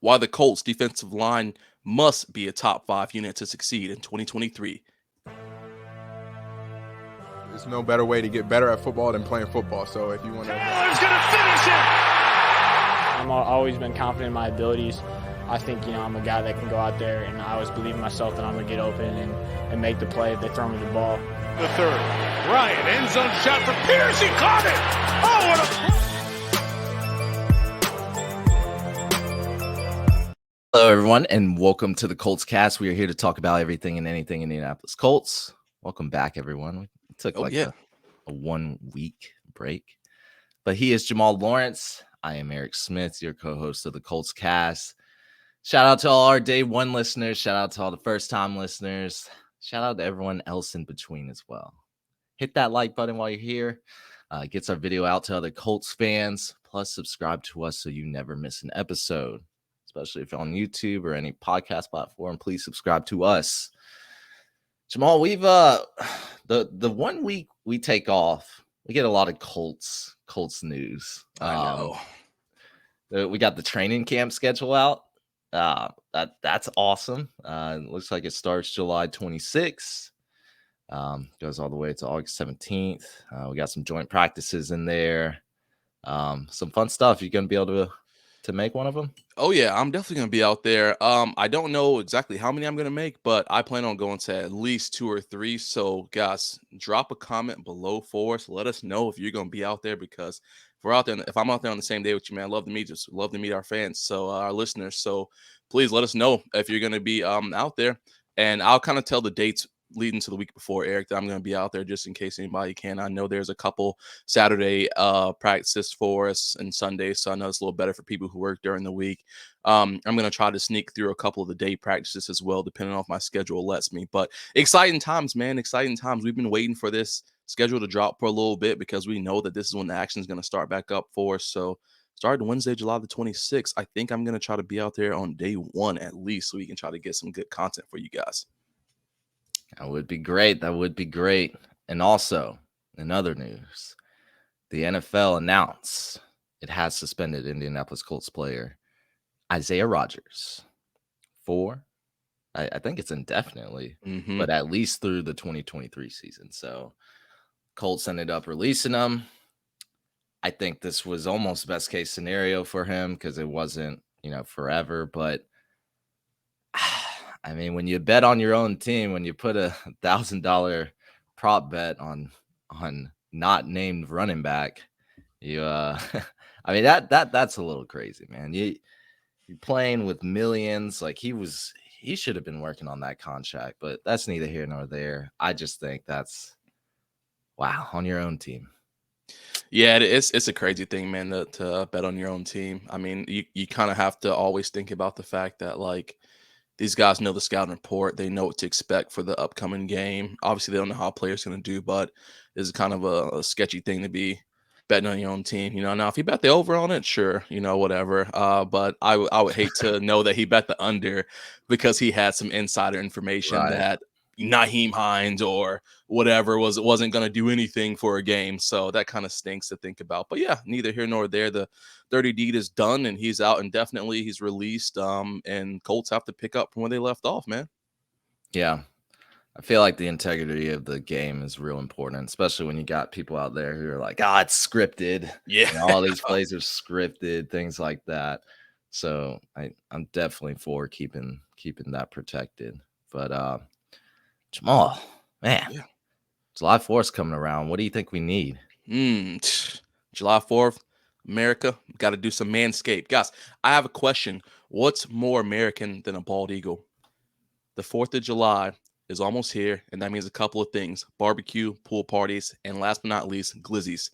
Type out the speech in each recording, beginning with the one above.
why the Colts defensive line must be a top 5 unit to succeed in 2023. There's no better way to get better at football than playing football. So if you want to, Taylor's going to finish it. I've always been confident in my abilities. I think, I'm a guy that can go out there, and I always believe in myself that I'm going to get open and make the play if they throw me the ball. The third. Ryan, end zone shot for Pierce. He caught it. Oh, what a... Hello, everyone, and welcome to the Colts Cast. We are here to talk about everything and anything Indianapolis Colts. Welcome back, everyone. We took a 1 week break, but he is Jamal Lawrence. I am Eric Smith, your co-host of the Colts Cast. Shout out to all our day one listeners. Shout out to all the first-time listeners. Shout out to everyone else in between as well. Hit that like button while you're here. Gets our video out to other Colts fans. Plus, subscribe to us so you never miss an episode. Especially if you're on YouTube or any podcast platform, please subscribe to us. Jamal, we've the 1 week we take off, we get a lot of Colts news. I know. We got the training camp schedule out. That's awesome. It looks like it starts July 26th. Goes all the way to August 17th. We got some joint practices in there. Some fun stuff. You gonna be able to make one of them? Oh yeah, I'm definitely gonna be out there. I don't know exactly how many I'm gonna make, but I plan on going to at least 2 or 3. So guys, drop a comment below for us. Let us know if you're gonna be out there, because if we're out there, if I'm out there on the same day with you, man, love to meet our fans, so our listeners. So please let us know if you're gonna be out there, and I'll kind of tell the dates leading to the week before, Eric, that I'm going to be out there just in case anybody can. I know there's a couple Saturday practices for us and Sunday, so I know it's a little better for people who work during the week. I'm going to try to sneak through a couple of the day practices as well, depending on if my schedule lets me. But exciting times, man. Exciting times. We've been waiting for this schedule to drop for a little bit because we know that this is when the action is going to start back up for us. So starting Wednesday, July the 26th, I think I'm going to try to be out there on day 1 at least, so we can try to get some good content for you guys. That would be great. And also, in other news, the NFL announced it has suspended Indianapolis Colts player Isaiah Rodgers for, I think it's indefinitely, but at least through the 2023 season. So Colts ended up releasing him. I think this was almost best case scenario for him because it wasn't, forever, but I mean, when you bet on your own team, when you put a $1,000 prop bet on not named running back, you I mean that's a little crazy, man. You're playing with millions. Like he should have been working on that contract, but that's neither here nor there. I just think that's wow, on your own team. Yeah, it's a crazy thing, man, to bet on your own team. I mean, you kind of have to always think about the fact that, like, these guys know the scouting report. They know what to expect for the upcoming game. Obviously, they don't know how a player's going to do, but it's kind of a sketchy thing to be betting on your own team. Now if you bet the over on it, sure, whatever. But I would hate to know that he bet the under because he had some insider information that Nyheim Hines or whatever wasn't going to do anything for a game. So that kind of stinks to think about. But yeah, neither here nor there. The dirty deed is done, and he's out indefinitely. He's released, and Colts have to pick up from where they left off, man. Yeah. I feel like the integrity of the game is real important, especially when you got people out there who are like, it's scripted. Yeah. All these plays are scripted, things like that. So I'm definitely for keeping that protected. But Jamal, man, July 4th coming around. What do you think we need? July 4th, America, got to do some Manscaped. Guys, I have a question. What's more American than a bald eagle? The 4th of July is almost here, and that means a couple of things: barbecue, pool parties, and last but not least, glizzies.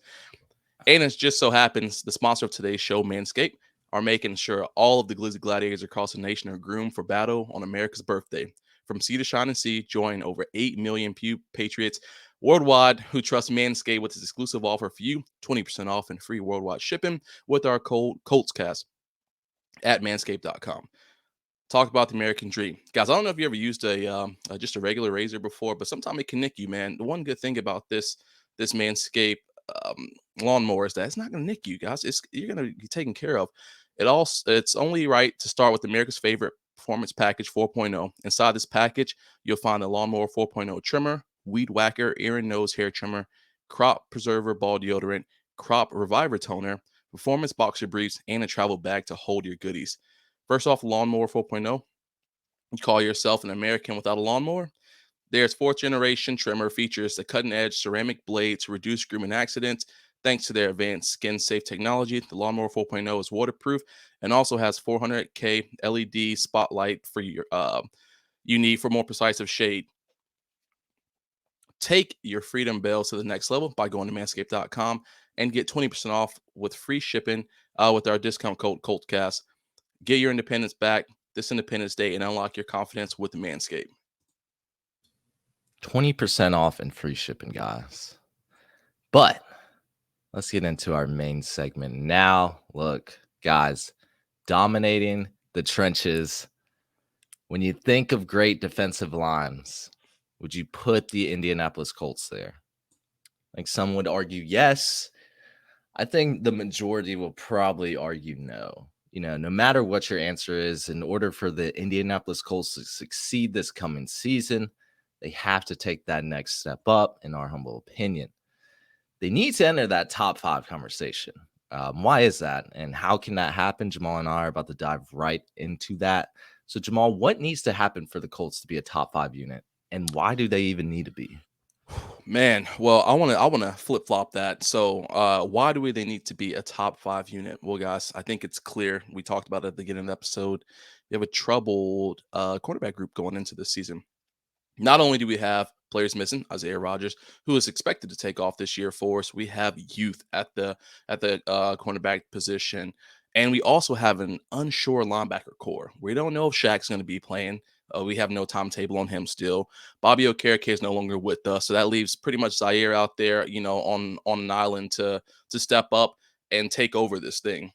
And it just so happens the sponsor of today's show, Manscaped, are making sure all of the glizzy gladiators across the nation are groomed for battle on America's birthday. From sea to shining sea, join over 8 million patriots worldwide who trust Manscaped with this exclusive offer for you: 20% off and free worldwide shipping with our code ColtsCast at manscaped.com. Talk about the American dream. Guys, I don't know if you ever used just a regular razor before, but sometimes it can nick you, man. The one good thing about this Manscaped lawnmower is that it's not going to nick you, guys. You're going to be taken care of. It's only right to start with America's favorite performance package 4.0. Inside this package, you'll find the Lawnmower 4.0 trimmer, Weed Whacker ear and nose hair trimmer, Crop Preserver ball deodorant, Crop Reviver toner, performance boxer briefs, and a travel bag to hold your goodies. First off, Lawnmower 4.0. You call yourself an American without a lawnmower? There's fourth generation trimmer features the cutting edge ceramic blade to reduce grooming accidents. Thanks to their advanced skin safe technology, the Lawnmower 4.0 is waterproof and also has 400K LED spotlight for your you need for more precise of shade. Take your freedom bells to the next level by going to manscaped.com and get 20% off with free shipping with our discount code COLTCAST. Get your independence back this Independence Day and unlock your confidence with Manscaped. 20% off and free shipping, guys. But let's get into our main segment now. Look, guys, dominating the trenches. When you think of great defensive lines, would you put the Indianapolis Colts there? Like some would argue yes. I think the majority will probably argue no. No matter what your answer is, in order for the Indianapolis Colts to succeed this coming season, they have to take that next step up, in our humble opinion. They need to enter that top 5 conversation. Why is that? And how can that happen? Jamal and I are about to dive right into that. So, Jamal, what needs to happen for the Colts to be a top 5 unit? And why do they even need to be? Man, well, I want to flip flop that. So, why do they need to be a top 5 unit? Well, guys, I think it's clear. We talked about it at the beginning of the episode. You have a troubled quarterback group going into this season. Not only do we have players missing, Isaiah Rodgers, who is expected to take off this year for us, we have youth at the cornerback position, and we also have an unsure linebacker core. We don't know if Shaq's going to be playing. We have no timetable on him still. Bobby Okereke is no longer with us, so that leaves pretty much Zaire out there, on an island to step up and take over this thing.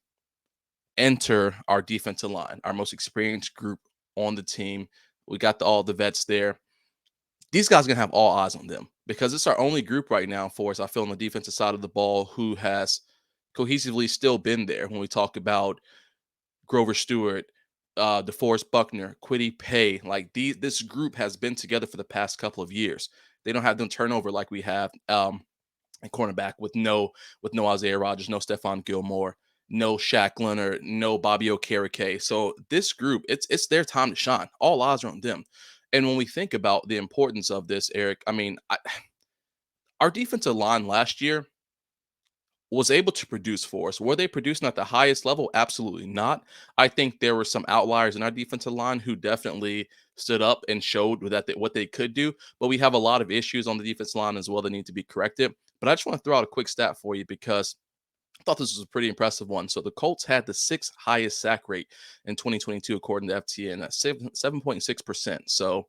Enter our defensive line, our most experienced group on the team. We got all the vets there. These guys are going to have all eyes on them because it's our only group right now for us, I feel, on the defensive side of the ball who has cohesively still been there when we talk about Grover Stewart, DeForest Buckner, Kwity Paye. Like this group has been together for the past couple of years. They don't have them turnover like we have at cornerback with no Isaiah Rodgers, no Stephon Gilmore, no Shaq Leonard, no Bobby Okereke. So this group, it's their time to shine. All eyes are on them. And when we think about the importance of this, Eric, I mean, our defensive line last year was able to produce for us. Were they producing at the highest level? Absolutely not. I think there were some outliers in our defensive line who definitely stood up and showed what they could do. But we have a lot of issues on the defensive line as well that need to be corrected. But I just want to throw out a quick stat for you because I thought this was a pretty impressive one. So the Colts had the 6th highest sack rate in 2022, according to FTN, at 7.6%. So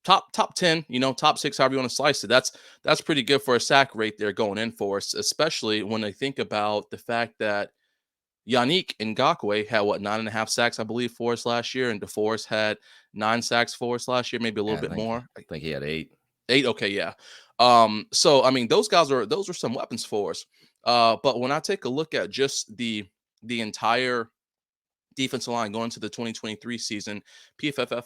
top 10, top 6, however you want to slice it. That's pretty good for a sack rate there going in for us, especially when they think about the fact that Yannick Ngakoue had 9.5 sacks, I believe, for us last year, and DeForest had 9 sacks for us last year, maybe a little bit more. I think he had 8. 8, okay, yeah. So I mean, those are some weapons for us. But when I take a look at just the entire defensive line going into the 2023 season, PFF,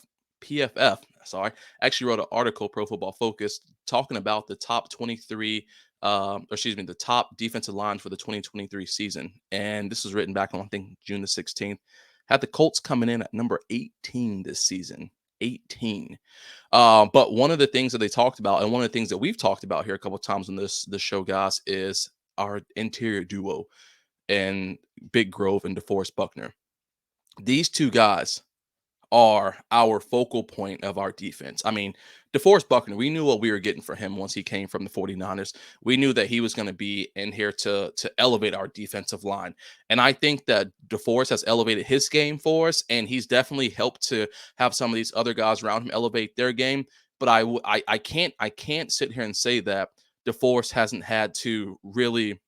actually wrote an article, Pro Football Focus, talking about the top 23, the top defensive line for the 2023 season. And this was written back on, I think, June the 16th. Had the Colts coming in at number 18 this season. 18. But one of the things that they talked about, and one of the things that we've talked about here a couple of times on this show, guys, is our interior duo and Big Grove and DeForest Buckner. These two guys are our focal point of our defense. I mean, DeForest Buckner, we knew what we were getting for him once he came from the 49ers. We knew that he was going to be in here to elevate our defensive line. And I think that DeForest has elevated his game for us, and he's definitely helped to have some of these other guys around him elevate their game. But I can't sit here and say that DeForest hasn't had to really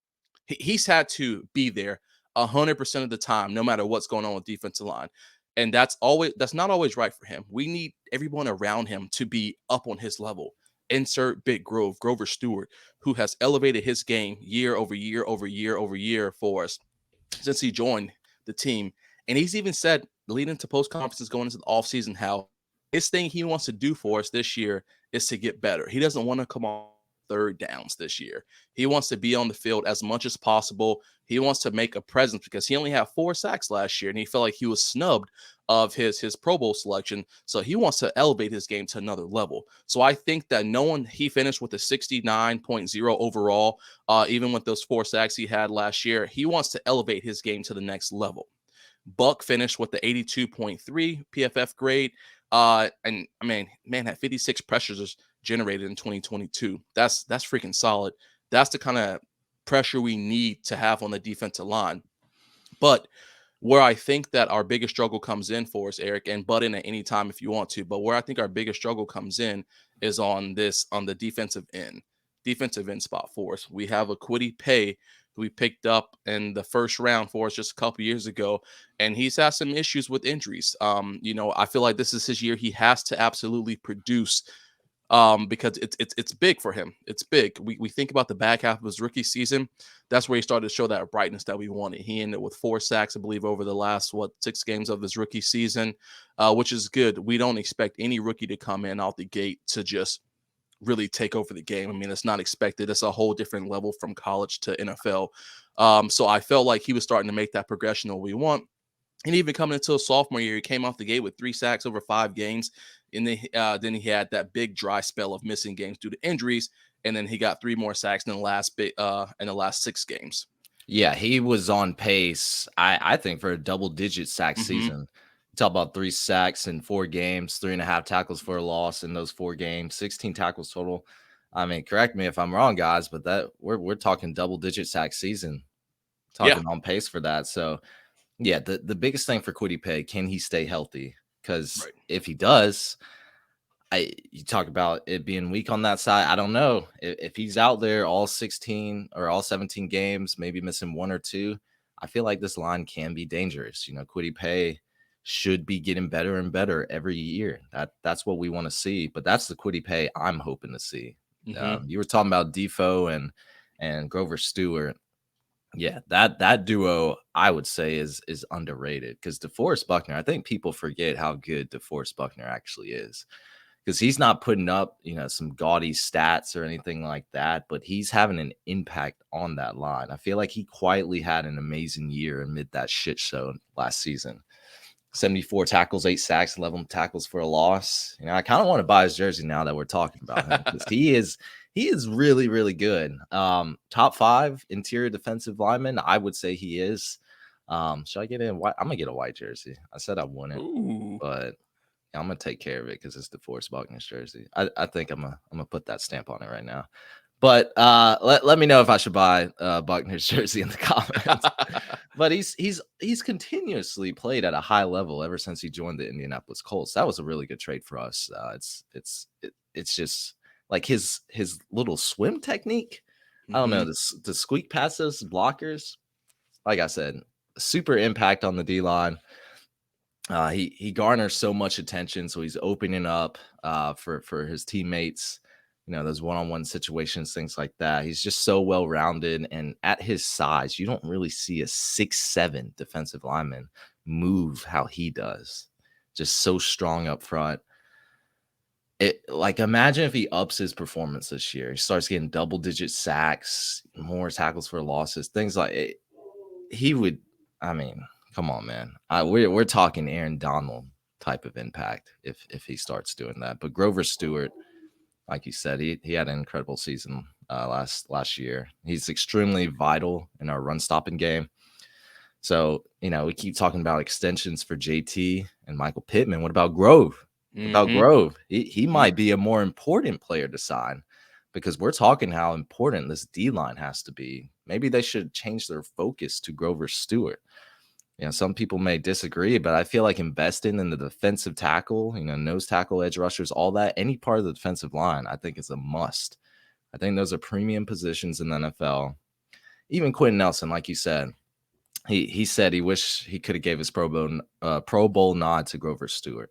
– he's had to be there 100% of the time, no matter what's going on with defensive line. And that's not always right for him. We need everyone around him to be up on his level. Insert Big Grover Stewart, who has elevated his game year over year over year over year for us. since he joined the team. And he's even said, leading to post conferences going into the offseason, how his thing he wants to do for us this year is to get better. He doesn't want to come on third downs this year. He wants to be on the field as much as possible. He wants to make a presence because he only had 4 sacks last year and he felt like he was snubbed of his Pro Bowl selection. So he wants to elevate his game to another level. So I think that knowing he finished with a 69.0 overall, even with those 4 sacks he had last year, he wants to elevate his game to the next level. Buck finished with the 82.3 PFF grade. And I mean, man had 56 pressures generated in 2022. That's freaking solid. That's the kind of pressure we need to have on the defensive line. But where I think that our biggest struggle comes in for us, Eric, and butt in at any time if you want to, but where I think our biggest struggle comes in is on the defensive end spot for us. We have a Kwity Paye who we picked up in the first round for us just a couple years ago, and he's had some issues with injuries. I feel like this is his year. He has to absolutely produce because it's big for him. It's big. We think about the back half of his rookie season. That's where he started to show that brightness that we wanted. He ended with 4 sacks, I believe, over the last 6 games of his rookie season, which is good. We don't expect any rookie to come in out the gate to just really take over the game. I mean, it's not expected. It's a whole different level from college to NFL. So I felt like he was starting to make that progression that we want. And even coming into a sophomore year, he came off the gate with 3 sacks over 5 games. And then he had that big dry spell of missing games due to injuries. And then he got 3 more sacks in the last 6 games. Yeah, he was on pace, I think, for a double-digit sack season. Talk about 3 sacks in 4 games, 3.5 tackles for a loss in those 4 games, 16 tackles total. I mean, correct me if I'm wrong, guys, but that we're talking double-digit sack season, talking on pace for that. So, yeah, the biggest thing for Kwity Paye, can he stay healthy? Because if he does, you talk about it being weak on that side. I don't know if he's out there all 16 or all 17 games, maybe missing 1 or 2. I feel like this line can be dangerous. Kwity Paye should be getting better and better every year. That's what we want to see. But that's the Kwity Paye I'm hoping to see. You were talking about Defoe and Grover Stewart. Yeah, that duo I would say is underrated because DeForest Buckner. I think people forget how good DeForest Buckner actually is because he's not putting up some gaudy stats or anything like that, but he's having an impact on that line. I feel like he quietly had an amazing year amid that shit show last season. 74 tackles, 8 sacks, 11 tackles for a loss. I kind of want to buy his jersey now that we're talking about him because he is really, really good. Top 5 interior defensive lineman, I would say he is. Should I get in white? I'm gonna get a white jersey. I said I wouldn't, but I'm gonna take care of it because it's the DeForest Buckner's jersey. I think I'm gonna put that stamp on it right now. But let me know if I should buy Buckner's jersey in the comments. But he's continuously played at a high level ever since he joined the Indianapolis Colts. That was a really good trade for us. It's just like his little swim technique. I don't know, the squeak passes, blockers. Like I said, super impact on the D line. He garners so much attention, so he's opening up for his teammates. Those one-on-one situations, things like that. He's just so well-rounded, and at his size, you don't really see a 6'7" defensive lineman move how he does. Just so strong up front. Imagine if he ups his performance this year. He starts getting double-digit sacks, more tackles for losses, things like it. He would. I mean, come on, man. We're talking Aaron Donald type of impact if he starts doing that. But Grover Stewart, like you said, he had an incredible season last year. He's extremely vital in our run stopping game. So, we keep talking about extensions for JT and Michael Pittman. What about Grove? Grove? He might be a more important player to sign because we're talking how important this D-line has to be. Maybe they should change their focus to Grover Stewart. Some people may disagree, but I feel like investing in the defensive tackle, nose tackle, edge rushers, all that, any part of the defensive line, I think is a must. I think those are premium positions in the NFL. Even Quentin Nelson, like you said, he said he wished he could have gave his Pro Bowl nod to Grover Stewart.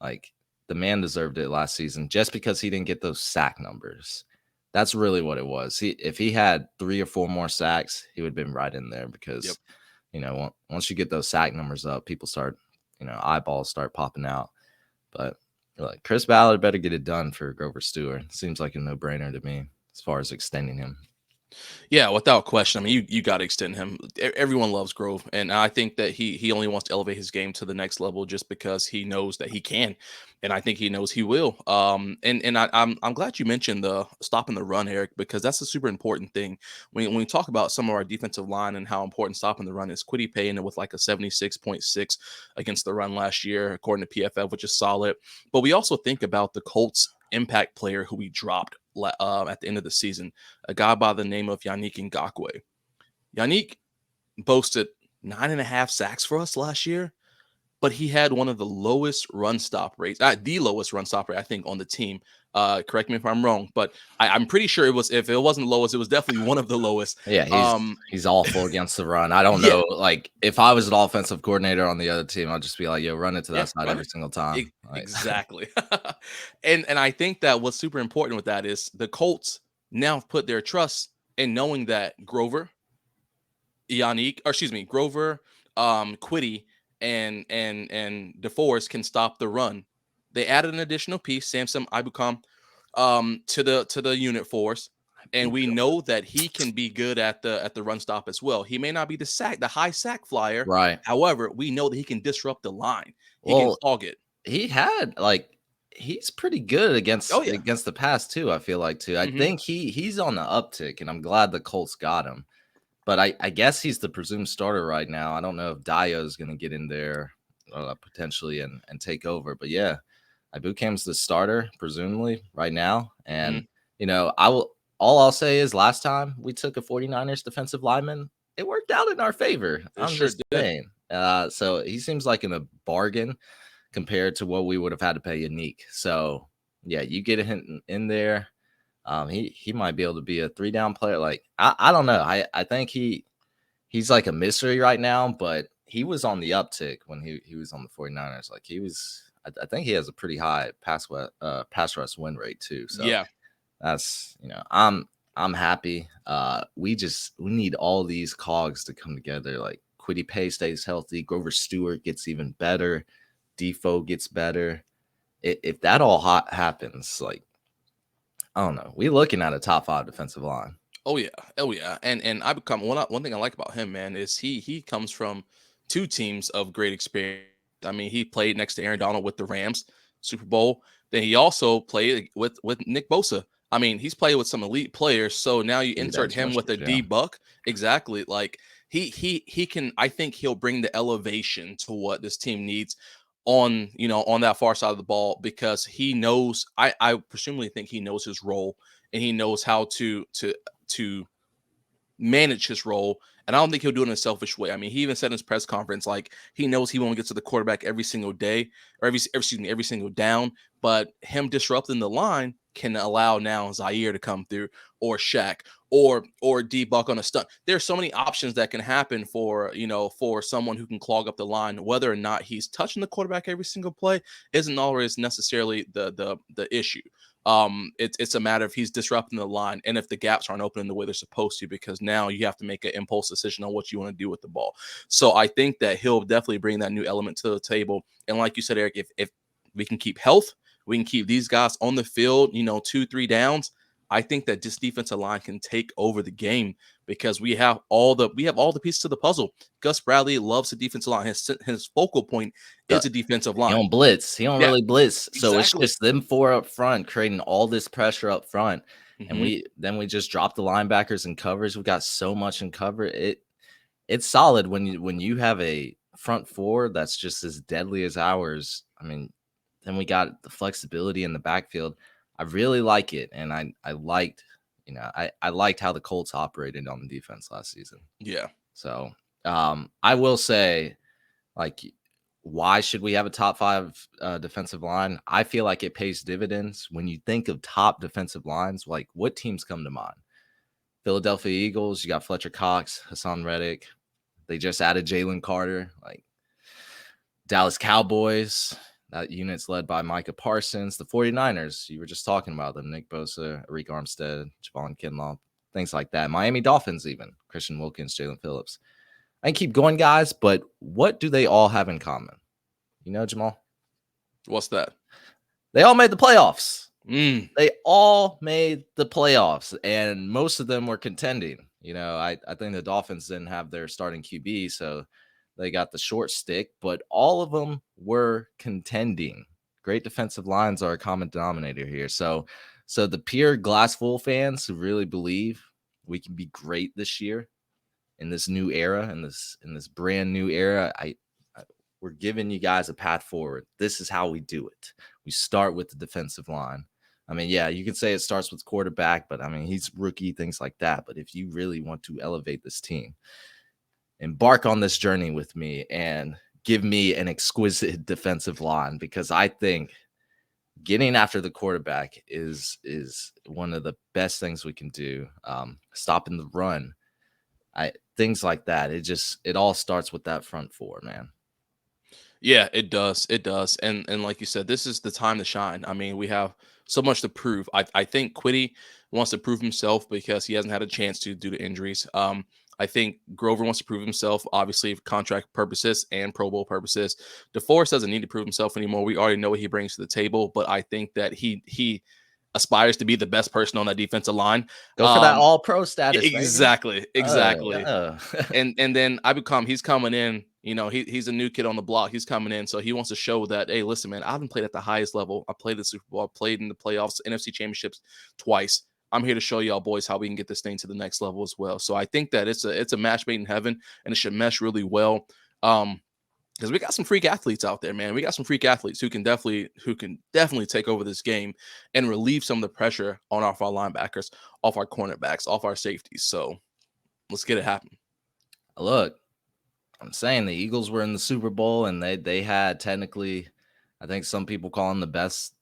Like, the man deserved it last season just because he didn't get those sack numbers. That's really what it was. If he had 3 or 4 more sacks, he would have been right in there because once you get those sack numbers up, people start, eyeballs start popping out. But like Chris Ballard better get it done for Grover Stewart. Seems like a no-brainer to me as far as extending him. Yeah, without question. I mean, you got to extend him. Everyone loves Grove, and I think that he only wants to elevate his game to the next level just because he knows that he can, and I think he knows he will. I'm glad you mentioned the stopping the run, Eric, because that's a super important thing. When we talk about some of our defensive line and how important stopping the run is, Quiddy paying it with like a 76.6 against the run last year, according to PFF, which is solid. But we also think about the Colts impact player who we dropped at the end of the season, a guy by the name of Yannick Ngakoue. Yannick boasted 9.5 sacks for us last year, but he had one of the lowest run stop rates, the lowest run stop rate, I think, on the team. Correct me if I'm wrong, but I'm pretty sure if it wasn't the lowest, it was definitely one of the lowest. Yeah, he's awful against the run. I don't know. Like, if I was an offensive coordinator on the other team, I'd just be like, yo, run it to that side every single time. Exactly. and I think that what's super important with that is the Colts now put their trust in knowing that Grover, Quiddy, and DeForest can stop the run. They added an additional piece, Samson Ibukam, to the unit force, and we know that he can be good at the run stop as well. He may not be the high sack flyer, right? However, we know that he can disrupt the line. He can clog it. He's pretty good against the pass too. I feel like too. I think he's on the uptick, and I'm glad the Colts got him. But I guess he's the presumed starter right now. I don't know if Dio is going to get in there potentially and take over. But yeah, Ibukam's the starter presumably right now. And all I'll say is last time we took a 49ers defensive lineman, it worked out in our favor. I'm just saying. So he seems like a bargain compared to what we would have had to pay Yannick. So yeah, you get him in there. He might be able to be a 3-down player. Like, I don't know. I think he's like a mystery right now, but he was on the uptick when he was on the 49ers. Like, I think he has a pretty high pass rush win rate too. So yeah, that's, I'm happy. We need all these cogs to come together. Like, Quiddy Pay stays healthy, Grover Stewart gets even better, Defoe gets better. If that all happens, like, I don't know, we're looking at a top 5 defensive line. Oh yeah. And one thing I like about him, man, is he comes from 2 teams of great experience. I mean, he played next to Aaron Donald with the Rams Super Bowl. Then he also played with Nick Bosa. I mean, he's played with some elite players. So now you insert him with a D buck. Exactly. Like, he can, I think he'll bring the elevation to what this team needs on that far side of the ball, because he knows, I presumably think he knows his role, and he knows how to manage his role. And I don't think he'll do it in a selfish way. I mean, he even said in his press conference, like, he knows he won't get to the quarterback every single day, or every single down, but him disrupting the line can allow now Zaire to come through, or Shaq, or D-Buck on a stunt. There's so many options that can happen for someone who can clog up the line. Whether or not he's touching the quarterback every single play isn't always necessarily the issue. It's a matter of he's disrupting the line, and if the gaps aren't open in the way they're supposed to, because now you have to make an impulse decision on what you want to do with the ball. So I think that he'll definitely bring that new element to the table. And like you said, Eric, if we can keep health, we can keep these guys on the field, 2-3 downs, I think that this defensive line can take over the game, because we have all the pieces to the puzzle. Gus Bradley loves the defensive line. His focal point is the defensive line. He don't blitz. He don't really blitz. So It's just them 4 up front creating all this pressure up front. And we just drop the linebackers in coverage. We got so much in cover. It's solid when you have a front 4 that's just as deadly as ours. I mean, then we got the flexibility in the backfield. I really like it, and I liked how the Colts operated on the defense last season. Yeah. So I will say, like, why should we have a top 5 defensive line? I feel like it pays dividends when you think of top defensive lines. Like, what teams come to mind? Philadelphia Eagles. You got Fletcher Cox, Hassan Reddick. They just added Jalen Carter. Like, Dallas Cowboys. That unit's led by Micah Parsons. The 49ers, you were just talking about them. Nick Bosa, Arik Armstead, Javon Kinlaw, things like that. Miami Dolphins even. Christian Wilkins, Jalen Phillips. I can keep going, guys, but what do they all have in common? You know, Jamal? What's that? They all made the playoffs. Mm. They all made the playoffs, and most of them were contending. You know, I think the Dolphins didn't have their starting QB, so they got the short stick, but all of them were contending. Great defensive lines are a common denominator here. So the pure glass full fans who really believe we can be great this year in this new era, in this brand new era, we're giving you guys a path forward. This is how we do it. We start with the defensive line. I mean, yeah, you can say it starts with quarterback, but I mean, he's rookie, things like that. But if you really want to elevate this team, embark on this journey with me and give me an exquisite defensive line, because I think getting after the quarterback is one of the best things we can do. Stopping the run, things like that. It all starts with that front four, man. Yeah, it does. It does. And like you said, this is the time to shine. I mean, we have so much to prove. I think Quiddy wants to prove himself because he hasn't had a chance to due to injuries. I think Grover wants to prove himself, obviously, for contract purposes and Pro Bowl purposes. DeForest doesn't need to prove himself anymore. We already know what he brings to the table, but I think that he aspires to be the best person on that defensive line. Go for that all pro status. Exactly. Exactly. Oh. And then he's coming in, you know, he's a new kid on the block. He's coming in. So he wants to show that, hey, listen, man, I haven't played at the highest level. I played the Super Bowl, I played in the playoffs, NFC championships twice. I'm here to show y'all boys how we can get this thing to the next level as well. So I think that it's a match made in heaven, and it should mesh really well. Because we got some freak athletes out there, man. We got some freak athletes who can definitely take over this game and relieve some of the pressure on off our linebackers, off our cornerbacks, off our safeties. So let's get it happen. Look, I'm saying the Eagles were in the Super Bowl, and they had technically, I think some people call them the best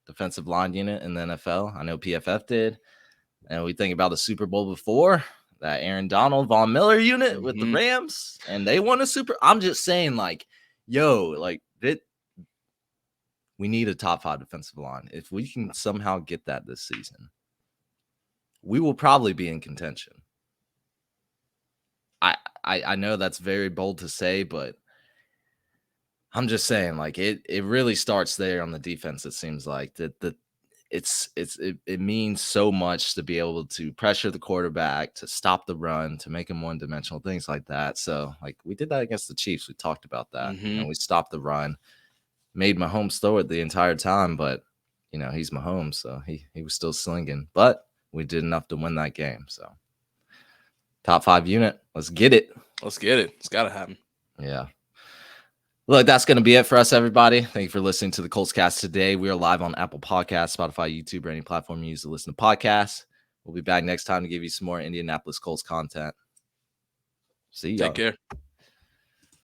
defensive line unit in the NFL. I know PFF did. And we think about the Super Bowl before, that Aaron Donald, Von Miller unit with the Rams, and they won a Super. I'm just saying, like, we need a top 5 defensive line. If we can somehow get that this season, we will probably be in contention. I know that's very bold to say, but I'm just saying, like, it really starts there on the defense. It seems like that it means so much to be able to pressure the quarterback, to stop the run, to make him one-dimensional, things like that. So, like, we did that against the Chiefs. We talked about that. And we stopped the run, made Mahomes throw it the entire time, but, you know, he's Mahomes, so he was still slinging. But we did enough to win that game. So, top 5 unit. Let's get it. Let's get it. It's got to happen. Yeah. Look, that's going to be it for us, everybody. Thank you for listening to the Colts Cast today. We are live on Apple Podcasts, Spotify, YouTube, or any platform you use to listen to podcasts. We'll be back next time to give you some more Indianapolis Colts content. See y'all. Take care.